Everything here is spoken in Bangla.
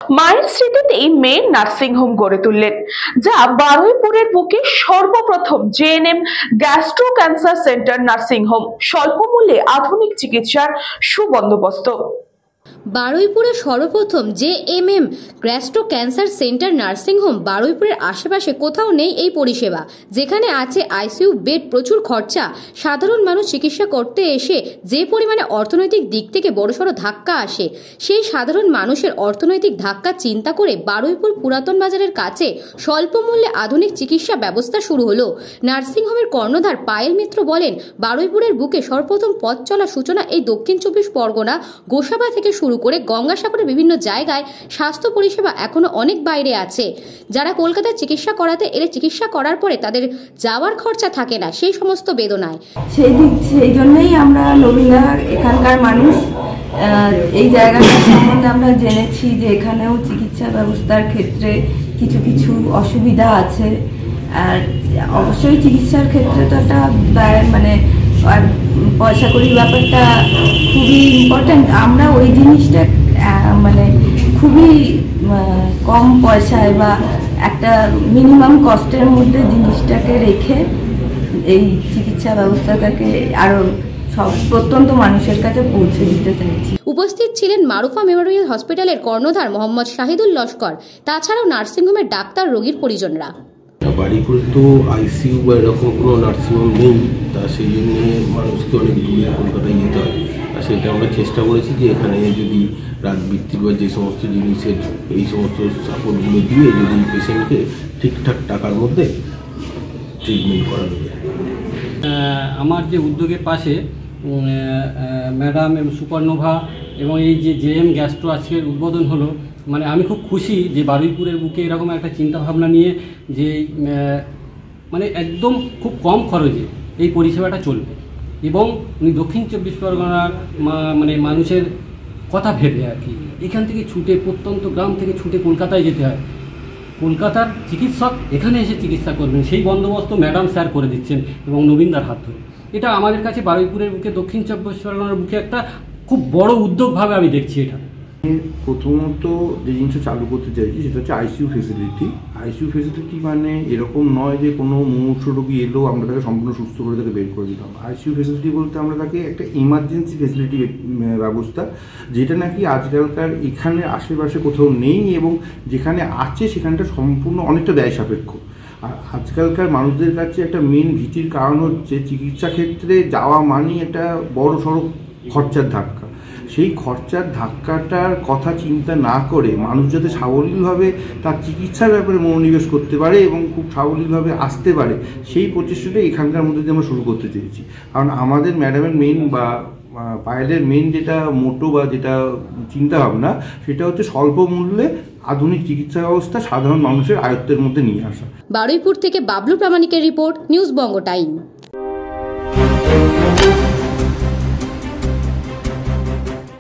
মায়ের স্মৃতিতেই মেয়ে নার্সিংহোম গড়ে তুললেন, যা বারুইপুরের বুকে সর্বপ্রথম JNM gastro cancer centre nursing home, স্বল্প মূল্যে আধুনিক চিকিৎসার সুবন্দোবস্ত। বারুইপুরে সর্বপ্রথম JMM gastro cancer centre nursing home. বারুইপুরের আশেপাশে কোথাও নেই এই পরিষেবা, যেখানে আছে আইসিইউ বেড, প্রচুর খরচা। সাধারণ মানুষ চিকিৎসা করতে এসে যে পরিমাণে অর্থনৈতিক দিক থেকে বড়সড় ধাক্কা আসে, সেই সাধারণ মানুষের অর্থনৈতিক ধাক্কা চিন্তা করে বারুইপুর পুরাতন বাজারের কাছে স্বল্প মূল্যে আধুনিক চিকিৎসা ব্যবস্থা শুরু হলো। নার্সিংহোমের কর্ণধার পায়েল মিত্র বলেন, বারুইপুরের বুকে সর্বপ্রথম পথ চলা সূচনা এই দক্ষিণ 24 পরগনা গোসাবা থেকে শুরু করে গঙ্গাসাগরের বিভিন্ন জায়গায় স্বাস্থ্য পরিষেবা এখনো অনেক বাইরে আছে। যারা কলকাতায় চিকিৎসা করাতে এলে চিকিৎসা করার পরে তাদের যাওয়ার খরচা থাকে না, সেই সমস্ত বেদনায়। সেই জন্যই আমরা নবীনা এখানকার মানুষ এই জায়গাটা সম্বন্ধে আমরা জেনেছি যে এখানেও চিকিৎসা ব্যবস্থার ক্ষেত্রে কিছু কিছু অসুবিধা আছে। আর অবশ্যই চিকিৎসার ক্ষেত্রে তো একটা মানে পয়সা কড়ির ব্যাপারটা খুবই ইম্পর্ট্যান্ট। আমরা ওই জিনিসটা মানে খুবই কম পয়সায় বা একটা মিনিমাম কস্টের মধ্যে জিনিসটাকে রেখে এই চিকিৎসা ব্যবস্থাটাকে আরো সব প্রত্যন্ত মানুষের কাছে পৌঁছে দিতে চাইছি। উপস্থিত ছিলেন মারুফা মেমোরিয়াল হসপিটালের কর্ণধার মোহাম্মদ শাহিদুল লস্কর, তাছাড়াও নার্সিংহোমের ডাক্তার, রোগীর পরিজনরা। বারুইপুরে তো আইসিইউ বা এরকম কোনো নার্সিংহোম নেই, তা সেই জন্য মানুষকে অনেক দূরে কলকাতায় যেতে হয়। আর সেটা আমরা চেষ্টা করেছি যে এখানে যদি রাতভিত্তিক বা যে সমস্ত জিনিসের এই সমস্ত সাপোর্টগুলো দিয়ে যদি পেশেন্টকে ঠিকঠাক টাকার মধ্যে ট্রিটমেন্ট করানো যায়। আমার যে উদ্যোগের পাশে ম্যাডাম এবং সুপারনোভা এবং এই যে জেএম গ্যাস্ট্রো আজকের উদ্বোধন হলো, মানে আমি খুব খুশি যে বারুইপুরের বুকে এরকম একটা চিন্তাভাবনা নিয়ে যে মানে একদম খুব কম খরচে এই পরিষেবাটা চলবে এবং উনি দক্ষিণ 24 পরগনার মানে মানুষের কথা ভেবে আর কি এখান থেকে ছুটে প্রত্যন্ত গ্রাম থেকে ছুটে কলকাতায় যেতে হয়। কলকাতার চিকিৎসক এখানে এসে চিকিৎসা করবেন, সেই বন্দোবস্ত ম্যাডাম স্যার করে দিচ্ছেন এবং নবীনদার হাত ধরে। এটা আমাদের কাছে বারুইপুরের বুকে, দক্ষিণ 24 পরগনার বুকে একটা খুব বড় উদ্যোগভাবে আমি দেখছি। এটা প্রথমত যে জিনিসটা চালু করতে চাইছি সেটা হচ্ছে আইসিইউ ফেসিলিটি। আইসিইউ ফেসিলিটি মানে এরকম নয় যে কোনো মুমূর্ষ রোগী এলেও আমরা তাকে সম্পূর্ণ সুস্থ করে তাকে বের করে দিতাম। আইসিইউ ফেসিলিটি বলতে আমরা তাকে একটা ইমার্জেন্সি ফেসিলিটি ব্যবস্থা, যেটা নাকি আজকালকার এখানে আশেপাশে কোথাও নেই এবং যেখানে আছে সেখানটা সম্পূর্ণ অনেকটা ব্যয় সাপেক্ষ। আর আজকালকার মানুষদের কাছে একটা মেন ভীতির কারণ হচ্ছে চিকিৎসা ক্ষেত্রে যাওয়া মানেই একটা বড় সড়ো খরচার ধাক্কা। সেই খরচার ধাক্কাটার কথা চিন্তা না করে মানুষ যাতে সাবলীলভাবে তার চিকিৎসার ব্যাপারে মনোনিবেশ করতে পারে এবং খুব সাবলীলভাবে আসতে পারে, সেই প্রচেষ্টাটা এখানকার মধ্যে দিয়ে আমরা শুরু করতে চেয়েছি। কারণ আমাদের ম্যাডামের মেইন বা পায়েলের মেইন যেটা মোটো বা যেটা চিন্তাভাবনা, সেটা হচ্ছে স্বল্প মূল্যে আধুনিক চিকিৎসা ব্যবস্থা সাধারণ মানুষের আয়ত্তের মধ্যে নিয়ে আসা। বারুইপুর থেকে বাবলু প্রামাণিকের রিপোর্ট, নিউজ বঙ্গ টাইম।